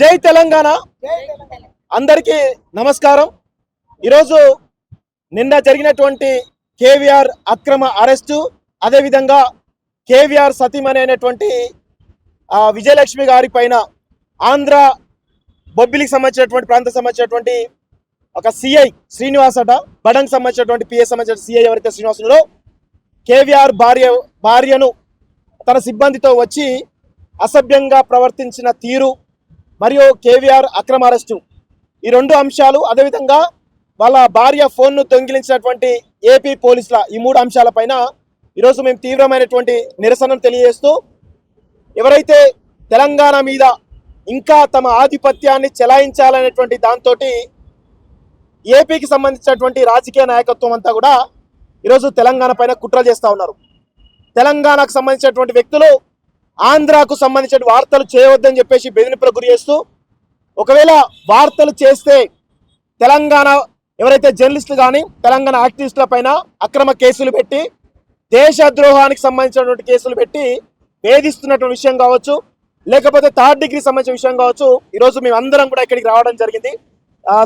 జై తెలంగాణ అందరికీ నమస్కారం। ఈరోజు నిన్న జరిగినటువంటి కేవీఆర్ అక్రమ అరెస్టు, అదే విధంగా కేవీఆర్ సతీమణి అయినటువంటి విజయలక్ష్మి గారి పైన ఆంధ్ర బొబ్బిలికి సంబంధించినటువంటి ప్రాంతం సంబంధించినటువంటి ఒక సిఐ శ్రీనివాస్ అట, బడంగ్ సంబంధించినటువంటి పిఎస్ సంబంధించిన సిఐ ఎవరైతే శ్రీనివాసులో కేవీఆర్ భార్యను తన సిబ్బందితో వచ్చి అసభ్యంగా ప్రవర్తించిన తీరు మరియు కేవీఆర్ అక్రమ అరెస్టు, ఈ రెండు అంశాలు, అదేవిధంగా వాళ్ళ భార్య ఫోన్ను దొంగిలించినటువంటి ఏపీ పోలీసుల ఈ మూడు అంశాలపైన ఈరోజు మేము తీవ్రమైనటువంటి నిరసనను తెలియజేస్తూ, ఎవరైతే తెలంగాణ మీద ఇంకా తమ ఆధిపత్యాన్ని చెలాయించాలనేటువంటి దాంతో ఏపీకి సంబంధించినటువంటి రాజకీయ నాయకత్వం అంతా కూడా ఈరోజు తెలంగాణ పైన కుట్ర చేస్తూ ఉన్నారు। తెలంగాణకు సంబంధించినటువంటి వ్యక్తులు ఆంధ్రాకు సంబంధించిన వార్తలు చేయవద్దని చెప్పేసి బెదిరింపులకు గురి చేస్తూ, ఒకవేళ వార్తలు చేస్తే తెలంగాణ ఎవరైతే జర్నలిస్టులు కానీ తెలంగాణ యాక్టివిస్టుల పైన అక్రమ కేసులు పెట్టి దేశద్రోహానికి సంబంధించినటువంటి కేసులు పెట్టి వేధిస్తున్నటువంటి విషయం కావచ్చు, లేకపోతే థర్డ్ డిగ్రీ సంబంధించిన విషయం కావచ్చు, ఈరోజు మేము అందరం కూడా ఇక్కడికి రావడం జరిగింది।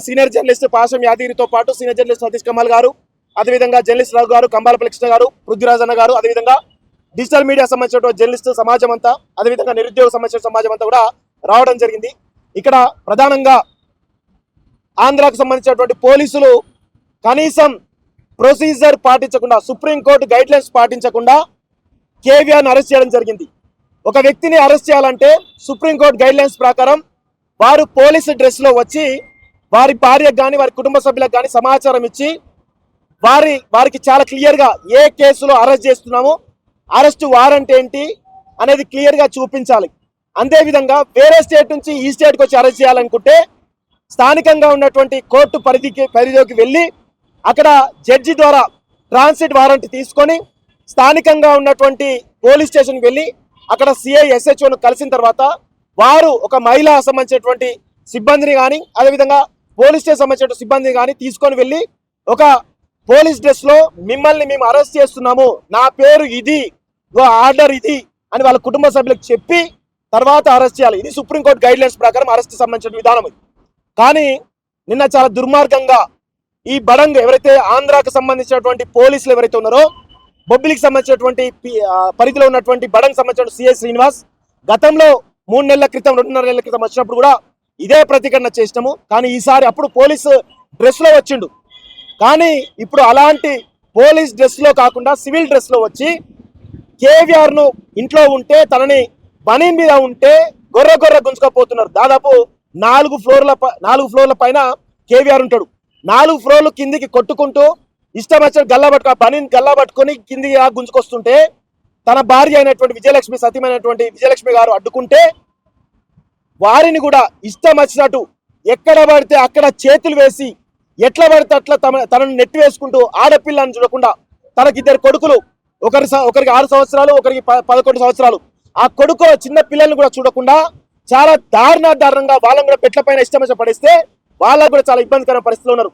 సీనియర్ జర్నలిస్ట్ పాశం యాదగిరితో పాటు సీనియర్ జర్నలిస్ట్ సతీష్ కమల్ గారు, అదేవిధంగా జర్నలిస్ట్ రావు గారు, కంబాలపల్లి కృష్ణ గారు, పృథ్వీరాజన్న గారు, అదేవిధంగా డిజిటల్ మీడియా సంబంధించిన జర్నలిస్ట్ సమాజం అంతా, అదేవిధంగా నిరుద్యోగ సంబంధించిన సమాజం అంతా కూడా రావడం జరిగింది। ఇక్కడ ప్రధానంగా ఆంధ్రాకు సంబంధించినటువంటి పోలీసులు కనీసం ప్రొసీజర్ పాటించకుండా, సుప్రీంకోర్టు గైడ్ లైన్స్ పాటించకుండా కేవీఆర్ని అరెస్ట్ చేయడం జరిగింది। ఒక వ్యక్తిని అరెస్ట్ చేయాలంటే సుప్రీంకోర్టు గైడ్ లైన్స్ ప్రకారం వారు పోలీసు డ్రెస్లో వచ్చి వారి భార్యకు కానీ వారి కుటుంబ సభ్యులకు కానీ సమాచారం ఇచ్చి వారికి చాలా క్లియర్గా ఏ కేసులో అరెస్ట్ చేస్తున్నామో, అరెస్ట్ వారెంట్ ఏంటి అనేది క్లియర్గా చూపించాలి। అదేవిధంగా వేరే స్టేట్ నుంచి ఈ స్టేట్కి వచ్చి అరెస్ట్ చేయాలనుకుంటే స్థానికంగా ఉన్నటువంటి కోర్టు పరిధిలోకి వెళ్ళి అక్కడ జడ్జి ద్వారా ట్రాన్సిట్ వారెంట్ తీసుకొని స్థానికంగా ఉన్నటువంటి పోలీస్ స్టేషన్కి వెళ్ళి అక్కడ సిఐ ఎస్హెచ్ఓను కలిసిన తర్వాత వారు ఒక మహిళా సంబంధించినటువంటి సిబ్బందిని కానీ, అదేవిధంగా పోలీస్ స్టేషన్ సంబంధించిన సిబ్బందిని కానీ తీసుకొని వెళ్ళి ఒక పోలీస్ డ్రెస్లో మిమ్మల్ని మేము అరెస్ట్ చేస్తున్నాము, నా పేరు ఇది, ఆర్డర్ ఇది అని వాళ్ళ కుటుంబ సభ్యులకు చెప్పి తర్వాత అరెస్ట్ చేయాలి। ఇది సుప్రీంకోర్టు గైడ్ లైన్స్ ప్రకారం అరెస్ట్ సంబంధించిన విధానం। కానీ నిన్న చాలా దుర్మార్గంగా ఈ బడంగ్ ఎవరైతే ఆంధ్రాకు సంబంధించినటువంటి పోలీసులు ఎవరైతే ఉన్నారో, బొబ్బిలికి సంబంధించినటువంటి పరిధిలో ఉన్నటువంటి బడంగ్ సంబంధించిన సిఐ శ్రీనివాస్ గతంలో 3 నెలల క్రితం 2.5 నెలల క్రితం వచ్చినప్పుడు కూడా ఇదే ప్రతిఘటన చేసినాము। కానీ ఈసారి అప్పుడు పోలీసు డ్రెస్లో వచ్చిండు, కానీ ఇప్పుడు అలాంటి పోలీస్ డ్రెస్లో కాకుండా సివిల్ డ్రెస్లో వచ్చి కేవీఆర్ను ఇంట్లో ఉంటే తనని బనీ మీద ఉంటే గొర్రె గుంజుకపోతున్నారు। దాదాపు 4 ఫ్లోర్ల పైన కేవీఆర్ ఉంటాడు, 4 ఫ్లోర్లు కిందికి కొట్టుకుంటూ ఇష్టం వచ్చిన బనీని గల్లా పట్టుకొని కిందికి గుంజుకొస్తుంటే తన భార్య అయినటువంటి విజయలక్ష్మి సతీమైనటువంటి విజయలక్ష్మి గారు అడ్డుకుంటే వారిని కూడా ఇష్టం వచ్చినట్టు ఎక్కడ పడితే అక్కడ చేతులు వేసి ఎట్లా పడితే అట్లా తనను నెట్టి వేసుకుంటూ, ఆడపిల్లని చూడకుండా, తనకి 2 కొడుకులు, ఒకరికి 6 సంవత్సరాలు, ఒకరికి 11 సంవత్సరాలు, ఆ కొడుకు చిన్న పిల్లల్ని కూడా చూడకుండా చాలా దారుణంగా వాళ్ళని కూడా పెట్ల పైన ఇష్టం వచ్చి పడిస్తే వాళ్ళకు కూడా చాలా ఇబ్బందికరమైన పరిస్థితులు ఉన్నారు।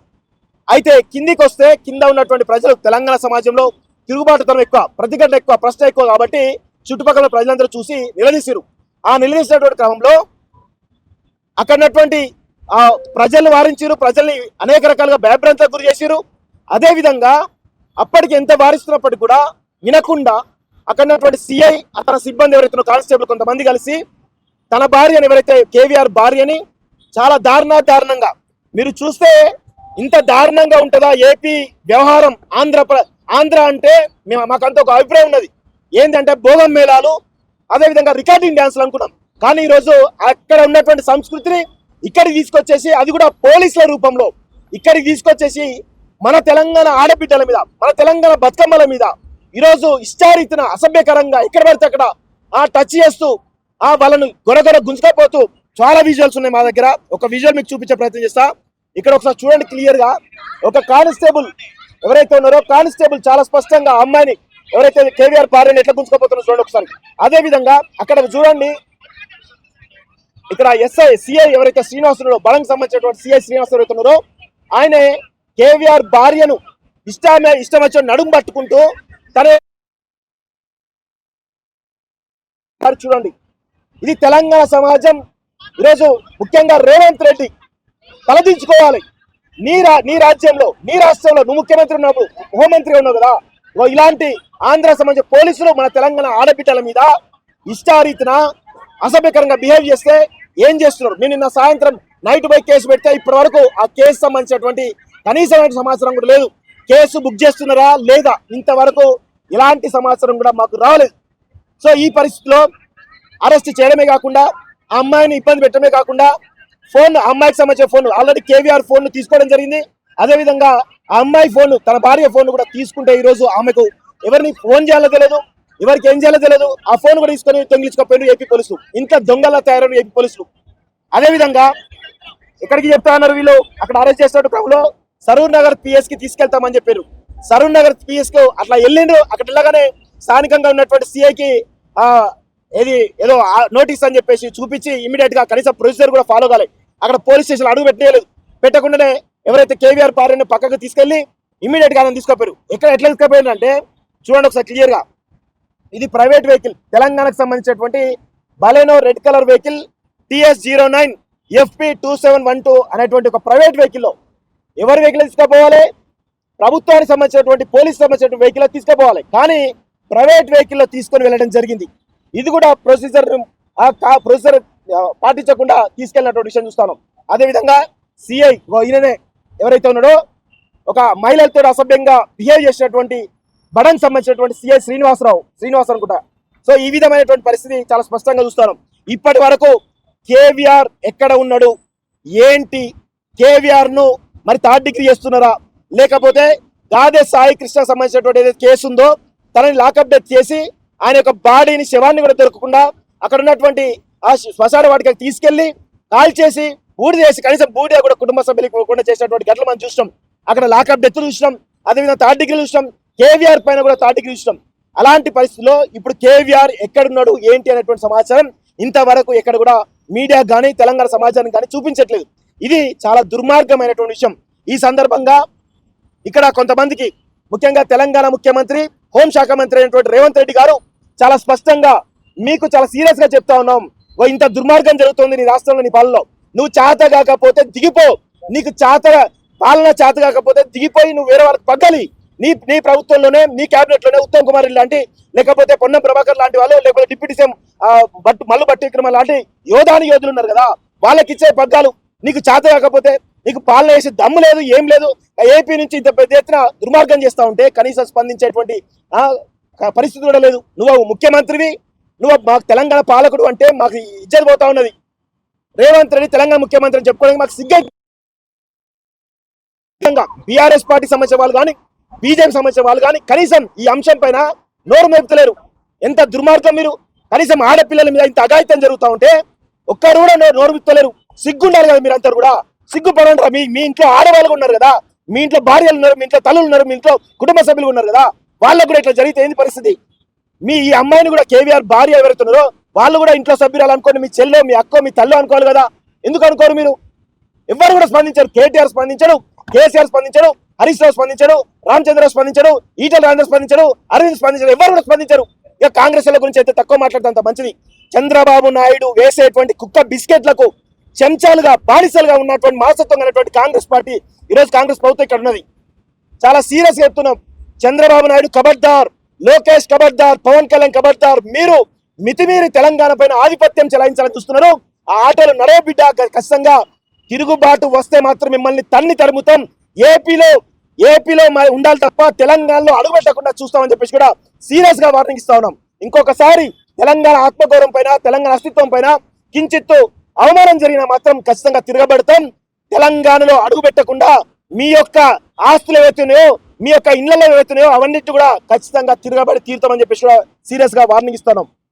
అయితే కిందికి వస్తే కింద ఉన్నటువంటి ప్రజలు తెలంగాణ సమాజంలో తిరుగుబాటుతనం ఎక్కువ, ప్రతిఘటన ఎక్కువ, ప్రశ్న ఎక్కువ కాబట్టి చుట్టుపక్కల ప్రజలందరూ చూసి నిలదీశారు। ఆ నిలదీసినటువంటి క్రమంలో అక్కడ ఉన్నటువంటి ప్రజల్ని వారించారు, ప్రజల్ని అనేక రకాలుగా భయభ్రాంతులకు గురి చేశారు। అదేవిధంగా అప్పటికి ఎంత వారిస్తున్నప్పటికీ కూడా వినకుండా అక్కడ ఉన్నటువంటి సిఐ అతని సిబ్బంది ఎవరైతే కానిస్టేబుల్ కొంతమంది కలిసి తన భార్యని, ఎవరైతే కేవీఆర్ భార్యని చాలా దారుణంగా, మీరు చూస్తే ఇంత దారుణంగా ఉంటుందా ఏపీ వ్యవహారం? ఆంధ్ర అంటే మాకంత ఒక అభిప్రాయం ఉన్నది, ఏంటంటే భోగం మేళాలు, అదేవిధంగా రికార్డింగ్ డ్యాన్సులు అనుకున్నాం। కానీ ఈరోజు అక్కడ ఉన్నటువంటి సంస్కృతిని ఇక్కడికి తీసుకొచ్చేసి, అది కూడా పోలీసుల రూపంలో ఇక్కడికి తీసుకొచ్చేసి మన తెలంగాణ ఆడబిడ్డల మీద, మన తెలంగాణ బతుకమ్మల మీద ఈరోజు ఇష్టారీతిన అసభ్యకరంగా ఎక్కడ పడితే అక్కడ టచ్ చేస్తూ వాళ్ళను గొరగొర గుంజుకపోతూ చాలా విజువల్స్ ఉన్నాయి మా దగ్గర। ఒక విజువల్ మీకు చూపించే ప్రయత్నం చేస్తా। ఇక్కడ ఒకసారి చూడండి క్లియర్ గా, ఒక కానిస్టేబుల్ ఎవరైతే ఉన్నారో కానిస్టేబుల్ చాలా స్పష్టంగా అమ్మాయిని ఎవరైతే కేవీఆర్ భార్యని ఎట్లా గుంజుకోపోతున్నారో చూడండి ఒకసారి। అదే విధంగా అక్కడ చూడండి, ఇక్కడ సిఐ ఎవరైతే శ్రీనివాస్ ఉన్నారో, బలంకి సంబంధించినటువంటి సిఐ శ్రీనివాస్ ఎవరైతే ఉన్నారో ఆయనే కేవీఆర్ భార్యను ఇష్టం వచ్చిన నడుము పట్టుకుంటూ తనే చూడండి। ఇది తెలంగాణ సమాజం ఈరోజు ముఖ్యంగా రేవంత్ రెడ్డి తలదించుకోవాలి. నీ రాజ్యంలో, నీ రాష్ట్రంలో నువ్వు ముఖ్యమంత్రి ఉన్నావు, హోంమంత్రిగా ఉన్నావు కదా. ఇలాంటి ఆంధ్ర సంబంధించిన పోలీసులు మన తెలంగాణ ఆడబిడ్డల మీద ఇష్టారీతిన అసభ్యకరంగా బిహేవ్ చేస్తే ఏం చేస్తున్నారు? నేను నిన్న సాయంత్రం నైట్ బై కేసు పెడితే ఇప్పటి వరకు ఆ కేసు సంబంధించినటువంటి కనీసమైన సమాచారం కూడా లేదు. కేసు బుక్ చేస్తున్నారా లేదా ఇంతవరకు ఇలాంటి సమాచారం కూడా మాకు రాలేదు. సో ఈ పరిస్థితిలో అరెస్ట్ చేయడమే కాకుండా ఆ అమ్మాయిని ఇబ్బంది పెట్టడమే కాకుండా ఫోన్, అమ్మాయికి సంబంధించిన ఫోన్ ఆల్రెడీ కేవీఆర్ ఫోన్ తీసుకోవడం జరిగింది. అదేవిధంగా ఆ అమ్మాయి ఫోన్, తన భార్య ఫోన్ కూడా తీసుకుంటే ఈరోజు ఆమెకు ఎవరిని ఫోన్ చేయాలో తెలియదు, ఎవరికి ఏం చేయాలో తెలియదు. ఆ ఫోన్ కూడా తీసుకొని తొంగిలించుకోపోయారు ఏపీ పోలీసులు. ఇంకా దొంగలా తయారైన ఏపీ పోలీసులు. అదేవిధంగా ఎక్కడికి చెప్తా ఉన్నారు వీళ్ళు, అక్కడ అరెస్ట్ చేసినట్టు క్రమంలో సరూర్ నగర్ పిఎస్ కి తీసుకెళ్తామని చెప్పారు. సరూర్ నగర్ పిఎస్ కు అట్లా వెళ్ళిండ్రు. అక్కడ వెళ్ళగానే స్థానికంగా ఉన్నటువంటి సిఐకి ఏదో నోటీస్ అని చెప్పేసి చూపించి ఇమీడియట్ గా కనీసం ప్రొసీజర్ కూడా ఫాలో కాలేదు. అక్కడ పోలీస్ స్టేషన్ అడుగు పెట్టలేదు. పెట్టకుండానే ఎవరైతే కేవీఆర్ భార్యను పక్కకు తీసుకెళ్లి ఇమీడియట్ గా తీసుకుపోయారు. ఎట్లా తీసుకుపోయారు అంటే చూడండి ఒకసారి క్లియర్ గా. ఇది ప్రైవేట్ వెహికల్, తెలంగాణకు సంబంధించినటువంటి Baleno red colour vehicle TS09 FP 2712 అనేటువంటి ఒక ప్రైవేట్ వెహికల్లో ఎవరి వెహికల్ తీసుకుపోవాలి? ప్రభుత్వానికి సంబంధించినటువంటి పోలీస్ సంబంధించిన వెహికల్ తీసుకుపోవాలి. కానీ ప్రైవేట్ వెహికల్లో తీసుకొని వెళ్ళడం జరిగింది. ఇది కూడా ప్రొసీజర్ పాటించకుండా తీసుకెళ్ళినటువంటి విషయం చూస్తాను. అదేవిధంగా సిఐ ఈయననే ఎవరైతే ఉన్నాడో ఒక మహిళలతో అసభ్యంగా బిహేవ్ చేసినటువంటి బడన్ సంబంధించినటువంటి సిఐ శ్రీనివాస్ అనుకుంటా. సో ఈ విధమైనటువంటి పరిస్థితి చాలా స్పష్టంగా చూస్తాను. ఇప్పటి వరకు కేవీఆర్ ఎక్కడ ఉన్నాడు ఏంటి? కేవీఆర్ ను మరి థర్డ్ డిగ్రీ చేస్తున్నారా, లేకపోతే గాదే సాయి కృష్ణ సంబంధించినటువంటి ఏదైతే కేసు ఉందో తనని లాకప్ డెత్ చేసి ఆయన యొక్క బాడీని, శవాన్ని కూడా దొరకకుండా అక్కడ ఉన్నటువంటి ఆ శ్మశాన వాటికి తీసుకెళ్లి కాల్ చేసి బూడిద చేసి కనీసం బూడిద కూడా కుటుంబ సభ్యులకు పోకుండా చేసినటువంటి ఘటనలు మనం చూసినాం. అక్కడ లాకప్ డెత్ చూసినాం, అదేవిధంగా థర్డ్ డిగ్రీ చూసినాం, కేవీఆర్ పైన కూడా థర్డ్ డిగ్రీ చూసినాం. అలాంటి పరిస్థితుల్లో ఇప్పుడు కేవీఆర్ ఎక్కడున్నాడు ఏంటి అనేటువంటి సమాచారం ఇంతవరకు ఎక్కడ కూడా మీడియా కానీ తెలంగాణ సమాజానికి కానీ చూపించట్లేదు. ఇది చాలా దుర్మార్గమైనటువంటి విషయం. ఈ సందర్భంగా ఇక్కడ కొంతమందికి, ముఖ్యంగా తెలంగాణ ముఖ్యమంత్రి, హోంశాఖ మంత్రి అయినటువంటి రేవంత్ రెడ్డి గారు చాలా స్పష్టంగా మీకు చాలా సీరియస్ గా చెప్తా ఉన్నాం. ఇంత దుర్మార్గం జరుగుతుంది నీ రాష్ట్రంలో, నీ పాలనలో. నువ్వు చేత కాకపోతే దిగిపో. నీకు పాలన చేత కాకపోతే దిగిపోయి నువ్వు వేరే వాళ్ళకి పగ్గాలి. నీ ప్రభుత్వంలోనే, నీ కేబినెట్ లోనే ఉత్తమ్ కుమార్ రెడ్డి లాంటి, లేకపోతే పొన్నం ప్రభాకర్ లాంటి వాళ్ళు, లేకపోతే డిప్యూటీ సీఎం మల్లు భట్టి విక్రమ లాంటి యోధులు ఉన్నారు కదా, వాళ్ళకి ఇచ్చే పగ్గాలు. నీకు చేత కాకపోతే, నీకు పాలన చేసే దమ్ము లేదు, ఏం లేదు. ఏపీ నుంచి ఇంత పెద్ద ఎత్తున దుర్మార్గం చేస్తా ఉంటే కనీసం స్పందించేటువంటి పరిస్థితి కూడా లేదు. నువ్వు ముఖ్యమంత్రివి, నువ్వు మాకు తెలంగాణ పాలకుడు అంటే మాకు ఇజ్జత్ పోతా ఉన్నది. రేవంత్ రెడ్డి తెలంగాణ ముఖ్యమంత్రి అని చెప్పుకోవడానికి మాకు సిగ్గే. బీఆర్ఎస్ పార్టీ సంబంధించిన వాళ్ళు కానీ, బీజేపీ సంబంధించిన వాళ్ళు కానీ కనీసం ఈ అంశం పైన నోరు మేపుతలేరు. ఎంత దుర్మార్గం! మీరు కనీసం ఆడపిల్లల మీద ఇంత అఘాయిత్యం జరుగుతూ ఉంటే ఒక్కరు కూడా నోరు మెప్పుతలేరు. సిగ్గుండాలి కదా మీరంతా కూడా, సిగ్గుపడండి. మీ ఇంట్లో ఆడవాళ్ళు ఉన్నారు కదా, మీ ఇంట్లో భార్యలు ఉన్నారు, మీ ఇంట్లో తల్లులు ఉన్నారు, మీ ఇంట్లో కుటుంబ సభ్యులు ఉన్నారు కదా, వాళ్ళకు కూడా ఇట్లా జరిగితే ఏంది పరిస్థితి? ఈ అమ్మాయిని కూడా కేవీఆర్ భార్య ఎవరైతున్నారో వాళ్ళు కూడా ఇంట్లో సభ్యురాలు అనుకోని, మీ చెల్లో, మీ అక్కో, మీ తల్లు అనుకోవాలి కదా. ఎందుకు అనుకోరు మీరు? ఎవరు కూడా స్పందించారు. కేటీఆర్ స్పందించాడు, కేసీఆర్ స్పందించాడు, హరీష్ రావు స్పందించాడు, రామచంద్రరావు స్పందించాడు, ఈటల రాజేంద్ర స్పందించాడు, అరవింద్ స్పందించాడు. ఎవరు కూడా స్పందించారు. ఇక కాంగ్రెస్ గురించి అయితే తక్కువ మాట్లాడుతుంత మంచిది. చంద్రబాబు నాయుడు వేసేటువంటి కుక్క బిస్కెట్లకు చెంచాలుగా, బానిసలుగా ఉన్నటువంటి మాసత్వం అనేటువంటి కాంగ్రెస్ పార్టీ, ఈరోజు కాంగ్రెస్ ప్రభుత్వం ఇక్కడ ఉన్నది. చాలా సీరియస్ గా చెప్తున్నాం. చంద్రబాబు నాయుడు ఖబర్దార్, లోకేష్ ఖబర్దార్, పవన్ కళ్యాణ్ ఖబర్దార్. మీరు మితిమీరి తెలంగాణ పైన ఆధిపత్యం చెలాయించాలని చూస్తున్నారు. ఆ ఆటోలు నడే బిడ్డ, ఖచ్చితంగా తిరుగుబాటు వస్తే మాత్రం మిమ్మల్ని తన్ని తరుముతాం. ఏపీలో ఉండాలి తప్ప తెలంగాణలో అడుగుపెట్టకుండా చూస్తామని చెప్పేసి కూడా సీరియస్ గా వార్నింగ్ ఇస్తా ఉన్నాం. ఇంకొకసారి తెలంగాణ ఆత్మగౌరవం పైన, తెలంగాణ అస్తిత్వం పైన కించిత్తు అవమానం జరిగినా మాత్రం ఖచ్చితంగా తిరగబడతాం. తెలంగాణలో అడుగు పెట్టకుండా మీ యొక్క ఆస్తులు ఏవైతున్నాయో, మీ యొక్క ఇళ్లలో ఏవైతున్నాయో అవన్నిటి కూడా ఖచ్చితంగా తిరగబడి తీరుతామని చెప్పేసి కూడా సీరియస్ గా వార్నింగ్ ఇస్తున్నాం.